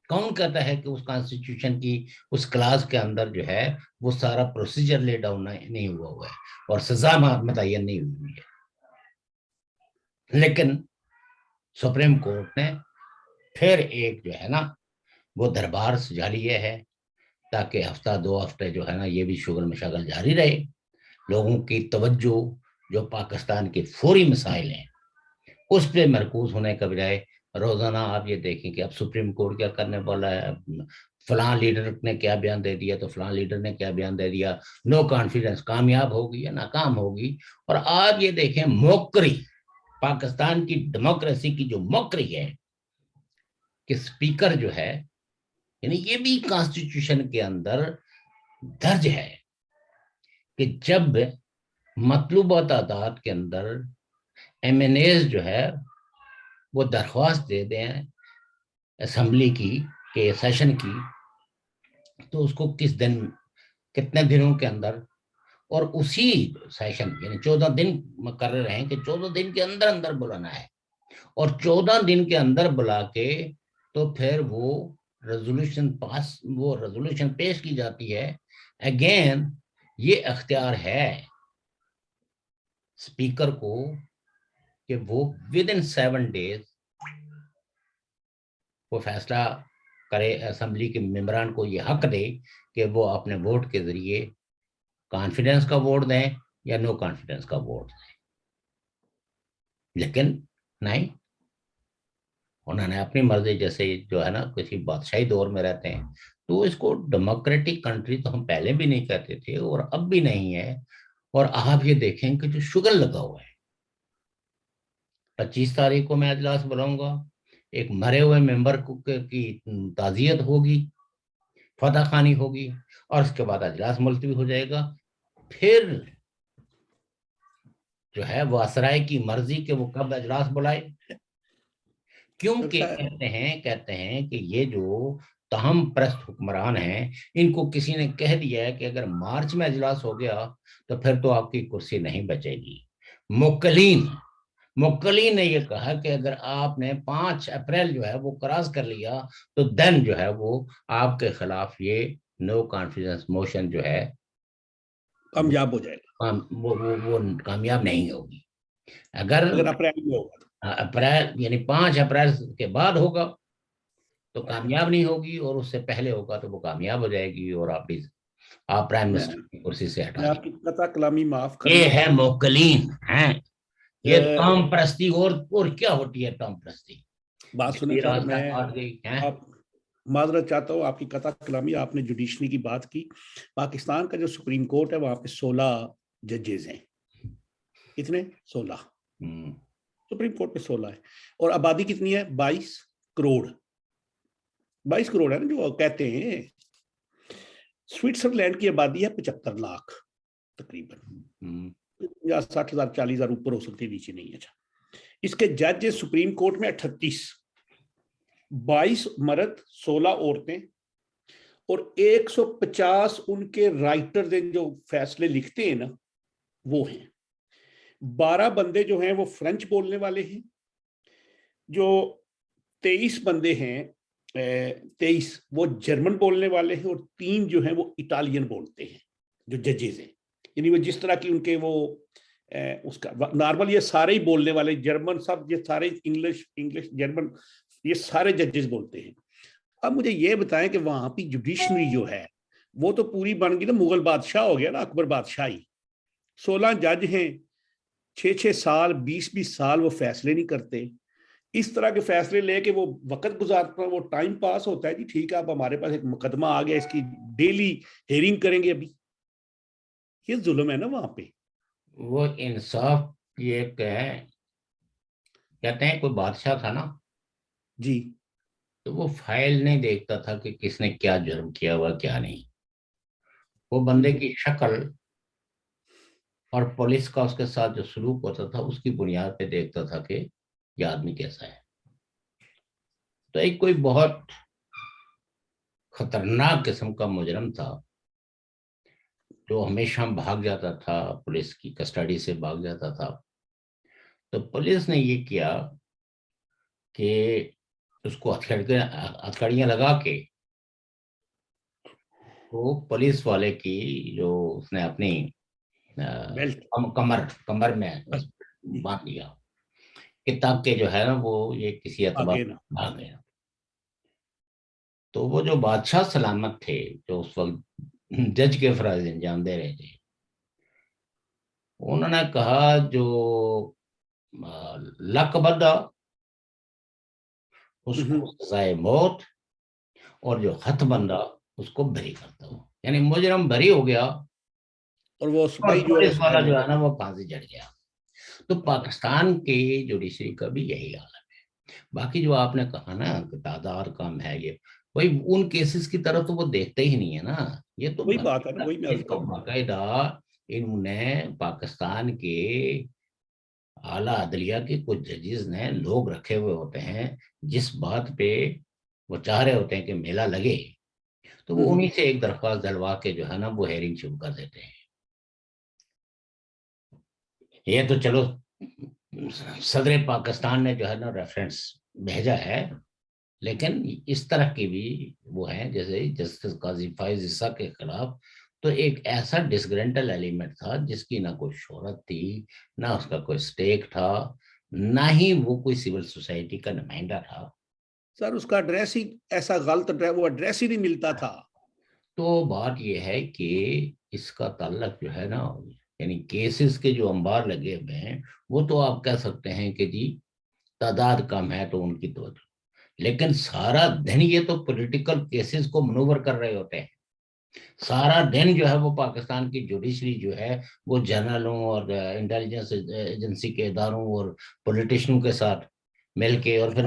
کون کہتا ہے کہ اس کانسٹیٹیوشن کی اس کلاس کے اندر جو ہے وہ سارا پروسیجر لے ڈاؤن نہیں ہوا ہے اور سزا متعین نہیں ہوئی ہے. لیکن سپریم کورٹ نے پھر ایک جو ہے نا وہ دربار سجا لیے ہے تاکہ ہفتہ 2 ہفتے جو ہے نا یہ بھی شغل مشاغل جاری رہے. لوگوں کی توجہ جو پاکستان کے فوری مسائل ہیں اس پہ مرکوز ہونے کا بجائے روزانہ آپ یہ دیکھیں کہ اب سپریم کورٹ کیا کرنے والا ہے، فلاں لیڈر نے کیا بیان دے دیا تو فلاں لیڈر نے کیا بیان دے دیا. نو کانفیڈنس کامیاب ہوگی یا ناکام ہوگی. اور آپ یہ دیکھیں موکری، پاکستان کی ڈیموکریسی کی جو موکری ہے کہ سپیکر جو ہے، یعنی یہ بھی کانسٹیٹیوشن کے اندر درج ہے کہ جب مطلوبہ تعداد کے اندر ایم این ایز جو ہے وہ درخواست دے دیں اسمبلی کی کہ سیشن کی، تو اس کو کس دن کتنے دنوں کے اندر، اور اسی سیشن یعنی 14 دن مقرر ہیں کہ 14 دن کے اندر اندر بلانا ہے. اور 14 دن کے اندر بلا کے تو پھر وہ ریزولوشن پیش کی جاتی ہے. اگین یہ اختیار ہے اسپیکر کو کہ وہ ود ان 7 days وہ فیصلہ کرے. اسمبلی کے ممبران کو یہ حق دے کہ وہ اپنے ووٹ کے ذریعے کانفیڈنس کا ووٹ دیں یا نو کانفیڈنس کا ووٹ دیں. لیکن نہیں، انہوں نے اپنی مرضی، جیسے جو ہے نا کسی بادشاہی دور میں رہتے ہیں. تو اس کو ڈیموکریٹک کنٹری تو ہم پہلے بھی نہیں کہتے تھے اور اب بھی نہیں ہے. اور آپ یہ دیکھیں کہ جو شگل لگا ہوا ہے، 25 تاریخ کو میں اجلاس بلاؤں گا، ایک مرے ہوئے ممبر کی تعزیت ہوگی، فتح خوانی ہوگی، اور اس کے بعد اجلاس ملتوی ہو جائے گا. پھر جو ہے وہ اسرائے کی مرضی کہ وہ کب اجلاس بلائے. کیونکہ کہتے ہیں کہ یہ جو تہم پرست حکمران ہیں، ان کو کسی نے کہہ دیا ہے کہ اگر مارچ میں اجلاس ہو گیا تو پھر تو آپ کی کرسی نہیں بچے گی. موکلین نے یہ کہا کہ اگر آپ نے 5 اپریل جو ہے وہ کراس کر لیا تو دن جو ہے وہ آپ کے خلاف یہ نو کانفیڈنس موشن جو ہے کامیاب ہو جائے گا، وہ کامیاب نہیں ہوگی. اگر اپریل میں ہوگا، اپریل یعنی 5 اپریل کے بعد ہوگا تو کامیاب نہیں ہوگی، اور اس سے پہلے ہوگا تو وہ کامیاب ہو جائے گی اور آپ پرائم منسٹر کی کرسی سے ہٹا میں آپ کی قطع کلامی معاف کرنا. یہ ہے موکلین ہیں، یہ ٹام پرستی. اور کیا ہوتی ہے ٹام پرستی؟ بات سنیں سر، میں آپ معذرت چاہتا ہوں آپ کی قطع کلامی. آپ نے جوڈیشری کی بات کی. پاکستان کا جو سپریم کورٹ ہے وہاں پہ 16 ججز ہیں. کتنے؟ 16. سپریم کورٹ پہ 16 ہے. اور آبادی کتنی ہے؟ 22 کروڑ. 22 کروڑ ہے نا جو کہتے ہیں. سوئٹزرلینڈ کی آبادی ہے 75 لاکھ تقریباً، یا 60,000 40,000 اوپر ہو سکتی ہے، نیچے نہیں. اچھا، اس کے جج سپریم کورٹ میں 38، 22 مرد، 16 عورتیں، اور 150 ان کے رائٹر جو فیصلے لکھتے ہیں نا وہ ہیں. 12 بندے جو ہیں وہ فرینچ بولنے والے ہیں، جو 23 بندے ہیں 23 وہ جرمن بولنے والے ہیں، اور 3 جو ہیں وہ اٹالین بولتے ہیں جو ججز ہیں. یعنی وہ جس طرح کی ان کے وہ اس کا نارمل، یہ سارے ہی بولنے والے جرمن، سب یہ سارے انگلش جرمن یہ سارے ججز بولتے ہیں. اب مجھے یہ بتائیں کہ وہاں پہ جوڈیشنری جو ہے وہ تو پوری بن گئی نا، مغل بادشاہ ہو گیا نا، اکبر بادشاہی. 16 جج ہیں، 6 سال 20 سال وہ فیصلے نہیں کرتے. اس طرح کے فیصلے لے کے وہ وقت گزارتا، وہ ٹائم پاس ہوتا ہے. جی ٹھیک ہے، اب ہمارے پاس ایک مقدمہ آ گیا، اس کی ڈیلی ہیئرنگ کریں گے. ابھی یہ ظلم ہے نا وہاں پہ. وہ انصاف یہ کہتے ہیں کوئی بادشاہ تھا نا جی، تو وہ فائل نہیں دیکھتا تھا کہ کس نے کیا جرم کیا ہوا کیا نہیں. وہ بندے کی شکل اور پولیس کا اس کے ساتھ جو سلوک ہوتا تھا اس کی بنیاد پہ دیکھتا تھا کہ یہ آدمی کیسا ہے. تو ایک کوئی بہت خطرناک قسم کا مجرم تھا جو ہمیشہ بھاگ جاتا تھا, پولیس کی کسٹڈی سے بھاگ جاتا تھا. تو پولیس نے یہ کیا کہ اس کو ہتھکڑیاں لگا کے تو پولیس والے کی جو اس نے اپنی بیلٹ. کمر میں باندھ دیا کہ تاکہ جو ہے نا وہ یہ کسی اعتبار آگے نا. بھاگ گیا. تو وہ جو بادشاہ سلامت تھے جو اس وقت جج کے فرائض انجام دے رہے تھے, انہوں نے کہا جو لک بندہ اس کو سزائے موت اور جو ہتھ بندہ اس کو بری کرتا ہو, یعنی مجرم بری ہو گیا اور وہ اور سپاہی جو ہے وہ پولیس والا سزائے جو موت. ہے نا وہ پھانسی چڑھ گیا. تو پاکستان کے جوڈیشری کا بھی یہی حال ہے. باقی جو آپ نے کہا نا کہ تعداد کم ہے, یہ وہی ان کیسز کی طرف تو وہ دیکھتے ہی نہیں ہے نا. یہ تو وہی بات ہے نا, وہی میں عرض کر رہا ہوں. باقاعدہ انہوں نے پاکستان کے اعلیٰ عدلیہ کے کچھ ججز نے لوگ رکھے ہوئے ہوتے ہیں جس بات پہ وہ چاہ رہے ہوتے ہیں کہ میلہ لگے تو وہ انہی سے ایک درخواست دلوا کے جو ہے نا وہ ہیئرنگ شروع کر دیتے ہیں. یہ تو چلو صدر پاکستان نے جو ہے نا ریفرنس بھیجا ہے, لیکن اس طرح کی بھی وہ ہیں جیسے جسٹس قاضی فائز عیسیٰ کے خلاف تو ایک ایسا ڈسگرینٹل ایلیمنٹ تھا جس کی نہ کوئی شہرت تھی, نہ اس کا کوئی سٹیک تھا, نہ ہی وہ کوئی سول سوسائٹی کا نمائندہ تھا. سر اس کا ایڈریس ہی ایسا غلط, وہ ایڈریس ہی نہیں ملتا تھا. تو بات یہ ہے کہ اس کا تعلق جو ہے نا, یعنی کیسز کے جو انبار لگے ہوئے ہیں وہ تو آپ کہہ سکتے ہیں کہ جی تعداد کم ہے تو ان کی توجہ, لیکن سارا دن یہ تو پولیٹیکل کیسز کو منور کر رہے ہوتے ہیں. سارا دن جو ہے وہ پاکستان کی جوڈیشری جو ہے وہ جنرلوں اور انٹیلیجنس ایجنسی کے اداروں اور پولیٹیشنوں کے ساتھ مل کے اور پھر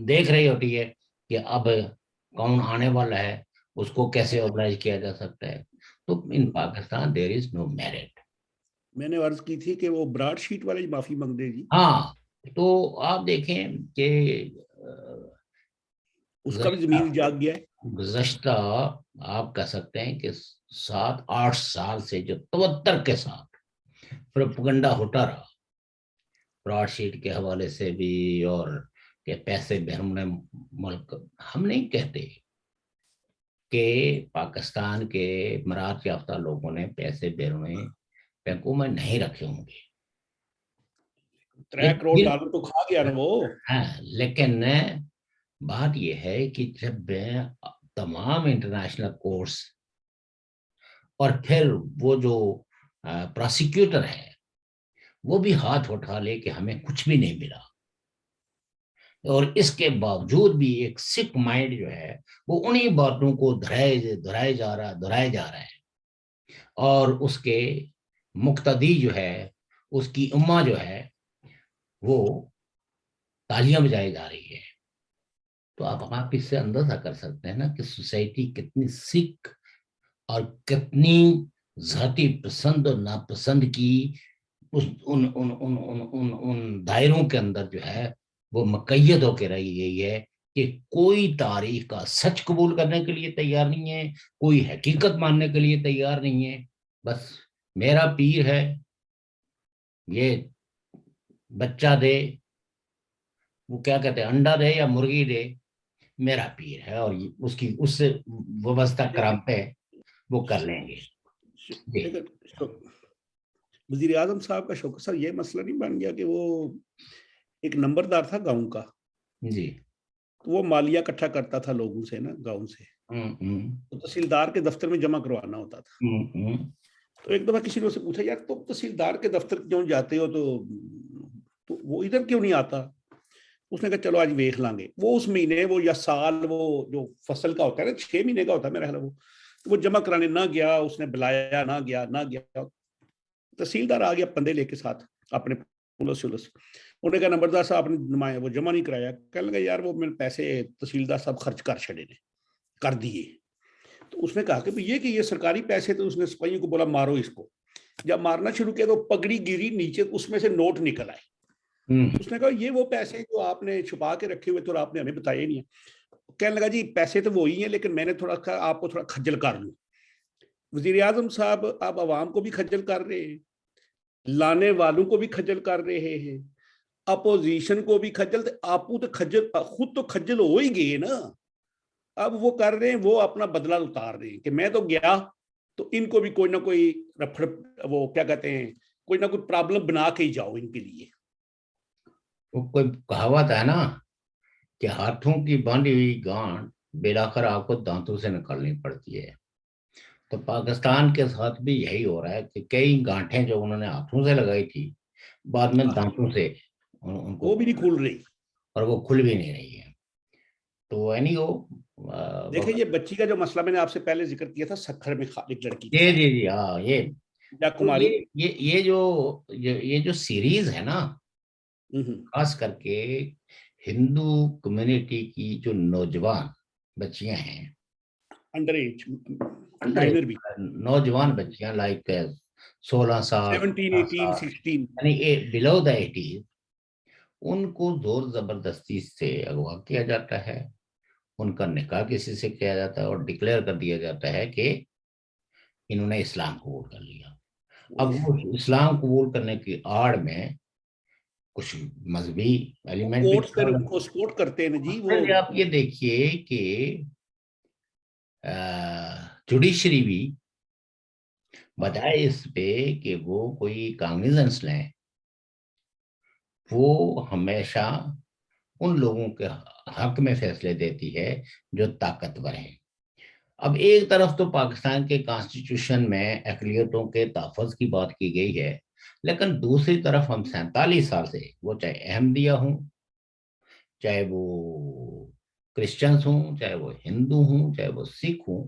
دیکھ رہی ہوتی ہے کہ اب کون آنے والا ہے, اس کو کیسے آرگنائز کیا جا سکتا ہے. تو ان پاکستان دیر از نو میرٹ. میں نے عرض کی تھی کہ وہ براڈ شیٹ والے معافی مانگ دے جی. ہاں تو آپ دیکھیں کہ اس کا بھی زمین جاگ گیا ہے. گزشتہ آپ کہہ سکتے ہیں کہ 7-8 سال سے جو توتر کے ساتھ پروپیگنڈا ہوتا رہا براڈ شیٹ کے حوالے سے بھی, اور کہ پیسے بیرون ملک, ہم نہیں کہتے کہ پاکستان کے مراعات یافتہ لوگوں نے پیسے بیرون بینکوں میں نہیں رکھے ہوں گے, 3 کروڑ ڈالر تو کھا گیا نا وہ. لیکن بات یہ ہے کہ جب تمام انٹرنیشنل کورٹس اور پھر وہ جو پراسیکیوٹر ہے وہ بھی ہاتھ اٹھا لے کہ ہمیں کچھ بھی نہیں ملا, اور اس کے باوجود بھی ایک سکھ مائنڈ جو ہے وہ انہی باتوں کو دہرائے جا رہا ہے, اور اس کے مقتدی جو ہے اس کی امہ جو ہے وہ تالیاں بجائی جا رہی ہے. تو آپ اس سے اندازہ کر سکتے ہیں نا کہ سوسائٹی کتنی سکھ اور کتنی ذاتی پسند اور ناپسند کی ان دائروں کے اندر جو ہے وہ مقید ہو کے رہی گئی ہے کہ کوئی تاریخ کا سچ قبول کرنے کے لیے تیار نہیں ہے, کوئی حقیقت ماننے کے لیے تیار نہیں ہے. بس میرا پیر ہے, یہ بچہ دے, وہ کیا کہتے ہیں انڈا دے یا مرغی دے, میرا پیر ہے, اور اس سے وابستہ کرامتے وہ کر لیں گے. وزیر اعظم صاحب کا شوق سر یہ مسئلہ نہیں بن گیا کہ وہ ایک نمبردار تھا گاؤں کا جی, وہ مالیہ اکٹھا کرتا تھا لوگوں سے نا, گاؤں سے تو تحصیلدار کے دفتر میں جمع کروانا ہوتا تھا. تو ایک دفعہ کسی نے اسے پوچھا, یار تم تحصیلدار کے دفتر کیوں جاتے ہو, تو وہ ادھر کیوں نہیں آتا. اس نے کہا چلو آج دیکھ لیں گے. وہ اس مہینے وہ یا سال وہ جو فصل کا ہوتا ہے نا 6 مہینے کا ہوتا ہے میرا خیال, وہ جمع کرانے نہ گیا, اس نے بلایا نہ گیا. تحصیلدار آ گیا پندے لے کے ساتھ اپنے پولیس. انہوں نے کہا نمبردار صاحب آپ نے وہ جمع نہیں کرایا. کہنے لگا یار وہ میں پیسے تحصیلدار صاحب خرچ کر دیے. تو اس نے کہا کہ یہ سرکاری پیسے, تو اس نے سپاہیوں کو بولا مارو اس کو. جب مارنا شروع کیا تو پگڑی گری نیچے، اس میں سے نوٹ نکل آئے. اس نے کہا یہ وہ پیسے جو آپ نے چھپا کے رکھے ہوئے تھے اور آپ نے ہمیں بتایا نہیں ہے. کہنے لگا جی پیسے تو وہی ہیں لیکن میں نے تھوڑا آپ کو تھوڑا کھجل کر لوں. وزیر اعظم صاحب آپ عوام کو بھی کھجل کر رہے ہیں, لانے والوں کو بھی کھجل کر رہے ہیں, اپوزیشن کو بھی کھجل, آپ تو کھجل خود تو کھجل ہو ہی گئے نا. اب وہ کر رہے ہیں, وہ اپنا بدلہ اتار رہے ہیں کہ میں تو گیا تو ان کو بھی کوئی نہ کوئی رفڑ, وہ کیا کہتے ہیں, کوئی نہ کوئی پرابلم بنا کے ہی جاؤ ان کے لیے. وہ کوئی کہاوت ہے نا کہ ہاتھوں کی باندھی ہوئی گانٹ بلاخر آپ کو دانتوں سے نکالنی پڑتی ہے. تو پاکستان کے ساتھ بھی یہی ہو رہا ہے کہ کئی گانٹیں جو انہوں نے ہاتھوں سے لگائی تھی بعد میں دانتوں سے ان کو وہ بھی نہیں کھل رہی, اور وہ کھل بھی نہیں رہی ہے. تو اینی ہو دیکھیں یہ بچی کا جو مسئلہ میں نے آپ سے پہلے ذکر کیا تھا سکھر میں ایک لڑکی کے جی ساتھ, جی جی ہاں یہ تو کماری, یہ جو سیریز ہے نا خاص کر کے ہندو کمیونٹی کی جو نوجوان بچیاں ہیں, انڈر ایج مائنر بھی, نوجوان بچیاں لائک 16 سال 17 18 16, یعنی بلو دا 80 ان کو زور زبردستی سے اغوا کیا جاتا ہے, ان کا نکاح کسی سے کیا جاتا ہے اور ڈکلیئر کر دیا جاتا ہے کہ انہوں نے اسلام قبول کر لیا. اب وہ اسلام قبول کرنے کی آڑ میں کچھ مذہبی ایلیمنٹ بھی ان کو سپورٹ کرتے ہیں جی. وہ آپ یہ دیکھیے کہ جوڈیشری بھی بجائے اس پہ کہ وہ کوئی کاگنیزنس لیں, وہ ہمیشہ ان لوگوں کے حق میں فیصلے دیتی ہے جو طاقتور ہیں. اب ایک طرف تو پاکستان کے کانسٹیٹیوشن میں اقلیتوں کے تحفظ کی بات کی گئی ہے, لیکن دوسری طرف ہم 47 سال سے, وہ چاہے احمدیہ ہوں, چاہے وہ کرسچنس ہوں, چاہے وہ ہندو ہوں, چاہے وہ سکھ ہوں,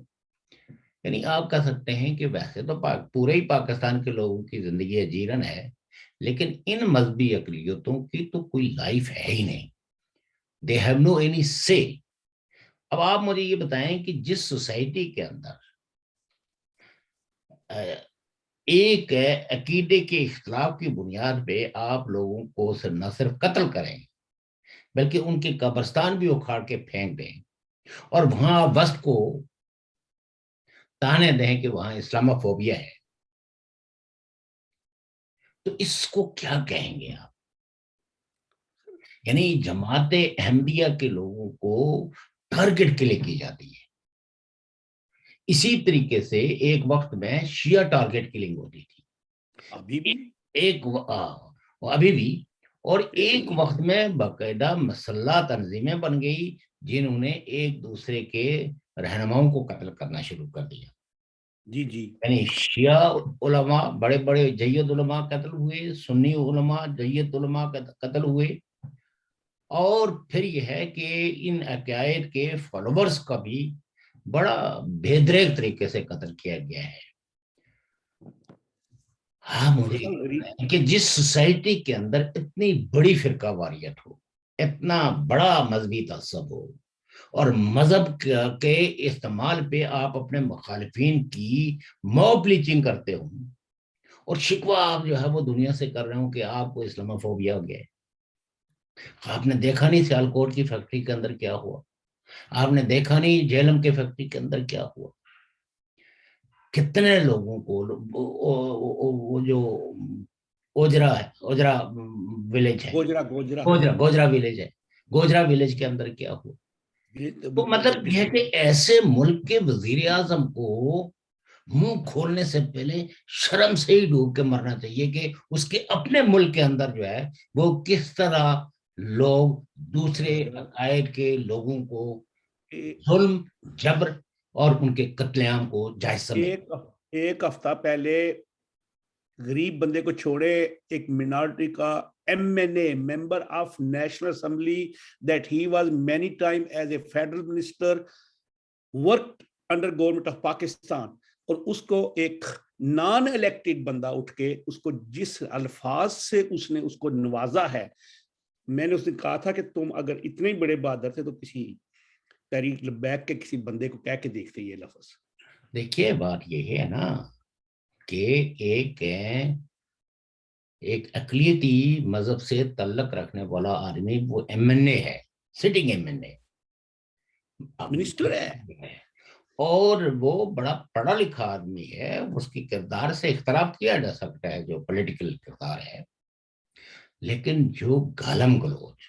یعنی آپ کہہ سکتے ہیں کہ ویسے تو پورے ہی پاکستان کے لوگوں کی زندگی اجیرن ہے, لیکن ان مذہبی اقلیتوں کی تو کوئی لائف ہے ہی نہیں. دے ہیو نو اینی سے. اب آپ مجھے یہ بتائیں کہ جس سوسائٹی کے اندر ایک عقیدے کے اختلاف کی بنیاد پہ آپ لوگوں کو نہ صرف قتل کریں بلکہ ان کے قبرستان بھی اکھاڑ کے پھینک دیں اور وہاں وسط کو تانے دیں کہ وہاں اسلامو فوبیا ہے, تو اس کو کیا کہیں گے آپ؟ یعنی جماعت احمدیہ کے لوگوں کو ٹارگٹ کے لیے کی جاتی ہے. اسی طریقے سے ایک وقت میں شیعہ ٹارگٹ کلنگ ہوتی تھی, ابھی بھی, اور ایک وقت میں باقاعدہ مسلح تنظیمیں بن گئی جنہوں نے ایک دوسرے کے رہنماؤں کو قتل کرنا شروع کر دیا. جی جی, یعنی شیعہ علماء, بڑے بڑے جید علماء قتل ہوئے, سنی علماء جید علماء قتل ہوئے, اور پھر یہ ہے کہ ان عقائد کے فالوورز کا بھی بڑا بےدریک طریقے سے قتل کیا گیا ہے. ہاں مجھے کہ جس سوسائٹی کے اندر اتنی بڑی فرقہ واریت ہو, اتنا بڑا مذہبی تعصب ہو, اور مذہب کے استعمال پہ آپ اپنے مخالفین کی موب لیچنگ کرتے ہوں, اور شکوہ آپ جو ہے وہ دنیا سے کر رہے ہوں کہ آپ کو اسلامو فوبیا ہو گیا ہے. آپ نے دیکھا نہیں سیالکوٹ کی فیکٹری کے اندر کیا ہوا, آپ نے دیکھا نہیں جہلم کے فیکٹری کے اندر کیا ہوا, کتنے لوگوں کو وہ جو اوجرا ہے, اوجرا ولیج ہے, گوجرا ولیج ہے, گوجرا ولیج کے اندر کیا ہوا. تو مطلب یہ کہ ایسے ملک کے وزیر اعظم کو منہ کھولنے سے پہلے شرم سے ہی ڈوب کے مرنا چاہیے کہ اس کے اپنے ملک کے اندر جو ہے وہ کس طرح لوگ دوسرے عقائد کے لوگوں کو ظلم, جبر اور ان کے قتل عام کو جائز سمجھتے. ایک ہفتہ پہلے غریب بندے کو چھوڑے, ایک منارٹی کا M N A, member of National Assembly, that he was many time as a federal minister, worked under government of Pakistan, اور اس کو ایک نان الیکٹڈ بندہ اٹھ کے اس کو جس الفاظ سے اس نے اس کو نوازا ہے, میں نے اس نے کہا تھا کہ تم اگر اتنے بڑے بہادر تھے تو کسی تحریک لبیک کے کسی بندے کو کہہ کے دیکھتے یہ لفظ. دیکھیے بات یہ ہے نا کہ ایک اقلیتی مذہب سے تعلق رکھنے والا آدمی وہ ایم این اے ہے، sitting M N a minister ہے، اور وہ بڑا پڑھا لکھا آدمی ہے، اس کی کردار سے اختلاف کیا جا سکتا ہے جو پولیٹیکل کردار ہے، لیکن جو گالم گلوچ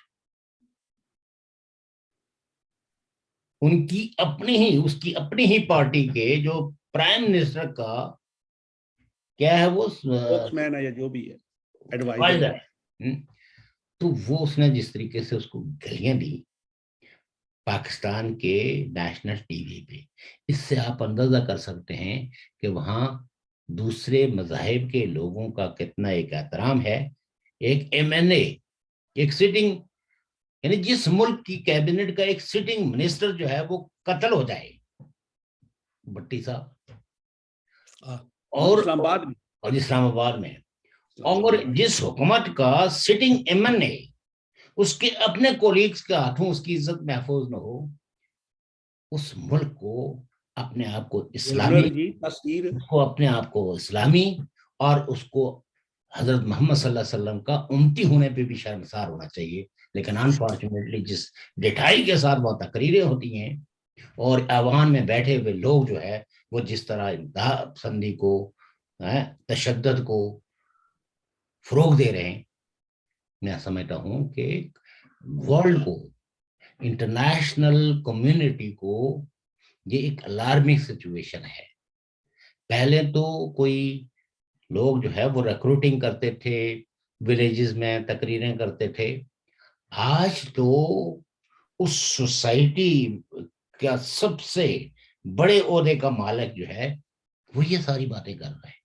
ان کی اپنی ہی اس کی اپنی ہی پارٹی کے جو پرائم منسٹر کا کیا ہے وہ اسپوکس مین ہے یا جو بھی ہے، ایڈوائزر ایڈوائزر ہے، ہے، تو وہ اس نے جس طریقے سے اس کو گلیاں دی پاکستان کے نیشنل ٹی وی پہ، اس سے آپ اندازہ کر سکتے ہیں کہ وہاں دوسرے مذاہب کے لوگوں کا کتنا ایک احترام ہے۔ ایک ایم این اے، ایک سٹنگ، یعنی جس ملک کی کیبنٹ کا ایک سٹنگ منسٹر جو ہے وہ قتل ہو جائے، بٹی صاحب، اور اسلام آباد میں، اور اسلام آباد میں، اسلام اور آباد میں جس حکومت کا سٹنگ ایم این اے اس کے اپنے کولیگز کے ہاتھوں اس کی عزت محفوظ نہ ہو، اس ملک کو اپنے آپ کو اسلامی، گورنر جی تصویر، اس کو اپنے آپ کو اسلامی اور اس کو حضرت محمد صلی اللہ علیہ وسلم کا امتی ہونے پہ بھی شرمسار ہونا چاہیے۔ لیکن انفارچونیٹلی جس ڈٹھائی کے ساتھ وہ تقریریں ہوتی ہیں اور ایوان میں بیٹھے ہوئے لوگ جو ہے وہ جس طرح انتہا پسندی کو، تشدد کو فروغ دے رہے ہیں، میں سمجھتا ہوں کہ ورلڈ کو، انٹرنیشنل کمیونٹی کو یہ ایک الارمنگ سچویشن ہے۔ پہلے تو کوئی لوگ جو ہے وہ ریکروٹنگ کرتے تھے، ولیجز میں تقریریں کرتے تھے، آج تو اس سوسائٹی کا سب سے بڑے عہدے کا مالک جو ہے وہ یہ ساری باتیں کر رہا ہے۔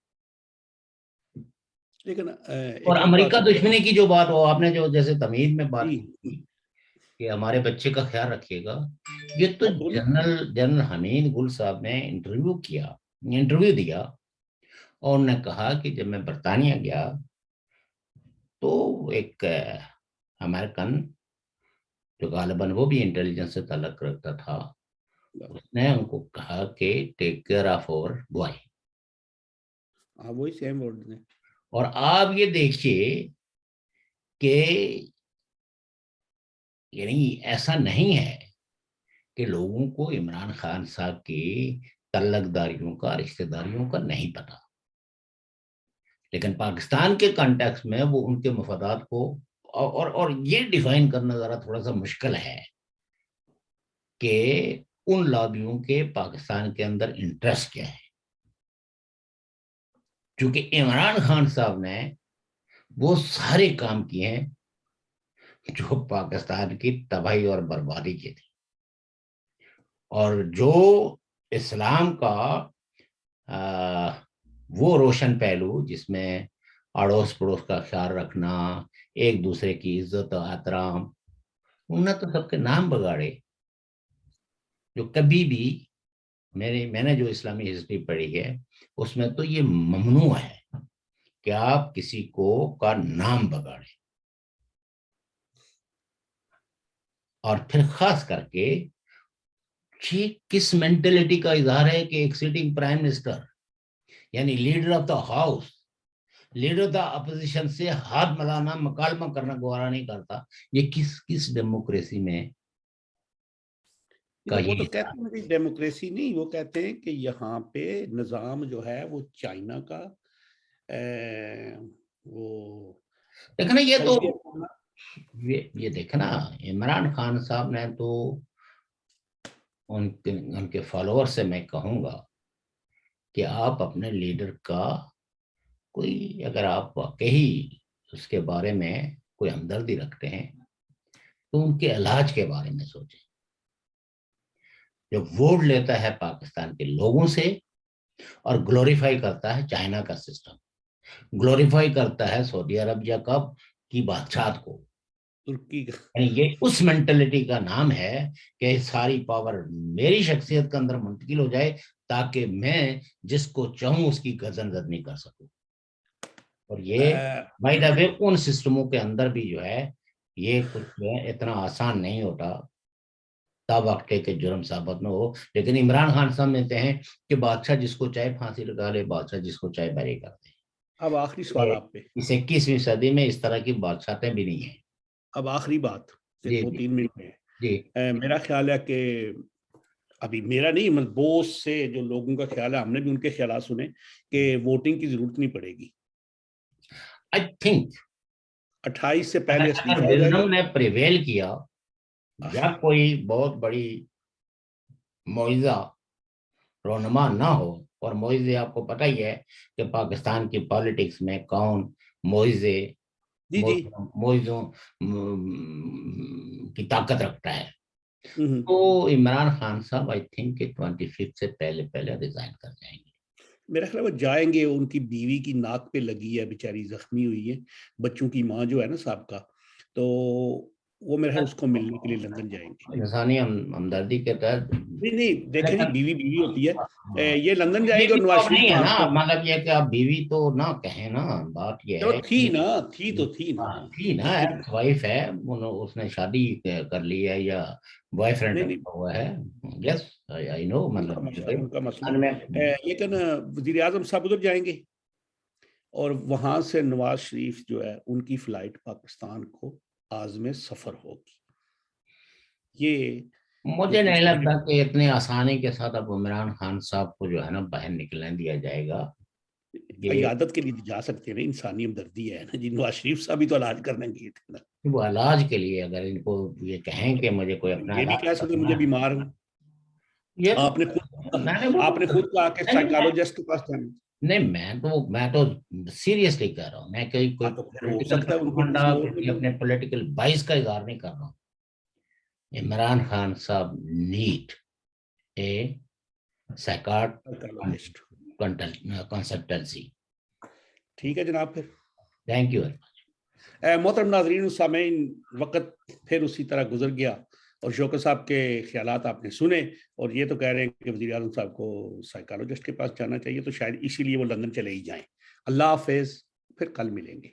لیکن اور ایک اور امریکہ بات دشمنی کی جو بات ہو، آپ نے جو جیسے تمہید میں بات جی کی کہ ہمارے بچے کا خیال رکھیے گا، یہ تو دونوں جنرل حمید گل صاحب نے انٹرویو دیا، اور انہوں نے کہا کہ جب میں برطانیہ گیا تو ایک امریکن جو غالباً وہ بھی انٹیلیجنس سے تعلق رکھتا تھا، اس نے ان کو کہا کہ ٹیک کیئر آف اور بوائے، ہاں وہی سیم ورڈ نے، اور آپ یہ دیکھیے کہ یعنی ایسا نہیں ہے کہ لوگوں کو عمران خان صاحب کی تعلق داریوں کا، رشتہ داریوں کا نہیں پتا، لیکن پاکستان کے کانٹیکس میں وہ ان کے مفادات کو اور یہ ڈیفائن کرنا ذرا تھوڑا سا مشکل ہے کہ ان لابیوں کے پاکستان کے اندر انٹرسٹ کیا ہے، چونکہ عمران خان صاحب نے وہ سارے کام کیے ہیں جو پاکستان کی تباہی اور بربادی کی تھی، اور جو اسلام کا وہ روشن پہلو جس میں اڑوس پڑوس کا خیال رکھنا، ایک دوسرے کی عزت و احترام، انہوں نے تو سب کے نام بگاڑے، جو کبھی بھی میں نے جو اسلامی ہسٹری پڑھی ہے اس میں تو یہ ممنوع ہے کہ آپ کسی کو کا نام بگاڑیں، اور پھر خاص کر کے یہ کس مینٹلٹی کا اظہار ہے کہ ایک سٹنگ پرائم منسٹر یعنی leader of the house, leader of the opposition سے ہاتھ ملانا، مکالمہ کرنا گوارا نہیں کرتا، یہ کس ڈیموکریسی میں کا وہ تو یہ کہتے ہیں کہ ڈیموکریسی نہیں، وہ کہتے ہیں کہ یہاں پہ نظام جو ہے وہ چائنا کا وہ دیکھنا، یہ تو کلچر، یہ دیکھنا عمران خان صاحب نے تو ان کے فالوور سے میں کہوں گا کہ آپ اپنے لیڈر کا کوئی، اگر آپ واقعی اس کے بارے میں کوئی ہمدردی رکھتے ہیں تو ان کے علاج کے بارے میں سوچیں۔ جو ووٹ لیتا ہے پاکستان کے لوگوں سے اور گلوریفائی کرتا ہے چائنا کا سسٹم، گلوریفائی کرتا ہے سعودی عربیہ کی بادشاہت کو، ترکی کا، یعنی یہ اس مینٹلٹی کا نام ہے کہ ساری پاور میری شخصیت کے اندر منتقل ہو جائے تاکہ میں جس کو چاہوں اس کی گردن زدنی کر سکوں، اور یہ بائی دا وے ان سسٹموں کے اندر بھی جو ہے یہ کچھ اتنا آسان نہیں ہوتا تا وقت کے جرم ثابت نہ ہو. لیکن عمران خان سمجھتے ہیں کہ بادشاہ جس کو چاہے پھانسی لگا لے, بادشاہ جس کو چاہے بری کر دے. اب آخری سوال آپ پہ. اس 21ویں صدی میں اس طرح کی بادشاہتیں بھی نہیں ہیں. اب آخری بات جی 2-3 منٹ میں. جی میرا خیال ہے کہ ابھی میرا نہیں مطلب بہت سے جو لوگوں کا خیال ہے, ہم نے بھی ان کے خیالات سنے کہ ووٹنگ کی ضرورت نہیں پڑے گی. آئی تھنک 28 سے پہلے اگر استعفیٰ ہو جائے گا. وزڈم نے پریویل کیا یا کوئی بہت بڑی معجزہ رونما نہ ہو, اور معجزے آپ کو پتہ ہی ہے کہ پاکستان کی پالیٹکس میں کون معجزے جی جی معجزوں کی طاقت رکھتا ہے, ہوں. تو عمران خان صاحب آئی تھنک کہ 25 سے پہلے ریزائن کر جائیں گے. میرا خیال ہے وہ جائیں گے. ان کی بیوی کی ناک پہ لگی ہے, بیچاری زخمی ہوئی ہے. بچوں کی ماں جو ہے نا صاحب کا, تو وہ میرا خیال اس کو ملنے کے لیے لندن جائیں گے. انسانی ہمدردی کے تحت. نہیں دیکھیں جی, بیوی ہوتی ہے, یہ لندن جائیں گے اور بیوی تو نواز اب شریف نہیں ہے وہاں نا, سے. مطلب یہ کہ آپ بیوی تو نہ کہیں نا, بات یہ چلو ہے تھی کہ نا, تھی نا. تھی نا, ایکس وائف ہے, اس نے شادی کر لی ہے یا بوائے فرینڈ نہیں نہیں, رکھا ہوا ہے. یس آئی نو, ان کا مسئلہ میں لیکن وزیر اعظم صاحب ادھر جائیں گے اور وہاں سے نواز شریف جو ہے ان کی فلائٹ پاکستان کو عازم سفر ہوگی. یہ مجھے کچھ نہیں لگتا تجربہ کہ اتنی آسانی کے ساتھ اب عمران خان صاحب کو جو ہے نا باہر نکلنے دیا جائے گا. یہ عیادت کے لیے جا سکتے ہیں نا, انسانی ہمدردی ہے نا جی. نواز شریف صاحب بھی تو علاج کرنے گئے تھے نا. وہ علاج کے لیے اگر ان کو یہ کہیں کہ مجھے کوئی اپنا یہ بھی علاج کہہ سکتے مجھے کرنا ہے, بیمار ہوں. یہ تو آپ نے خود میں نے وہ آپ نے خود کہا کہ نہیں, سائیکالوجسٹ کے پاس جانا. نہیں میں تو سیریسلی کہہ رہا ہوں, میں کوئی ہاں تو پھر ہو پولیٹیکل سکتا ہے ان کو پروپیگنڈا, کسی اور نے کسی اپنے پولیٹیکل بائس کا اظہار نہیں کر رہا ہوں. عمران خان صاحب نیڈ اے سائیکارٹ سائیکالوجسٹ. کنسلٹنسی. ٹھیک ہے جناب. پھر تھینک یو. محترم ناظرین سامعین, وقت پھر اسی طرح گزر گیا اور شوکت صاحب کے خیالات آپ نے سنے, اور یہ تو کہہ رہے ہیں کہ وزیر اعظم صاحب کو سائیکالوجسٹ کے پاس جانا چاہیے, تو شاید اسی لیے وہ لندن چلے ہی جائیں. اللہ حافظ, پھر کل ملیں گے.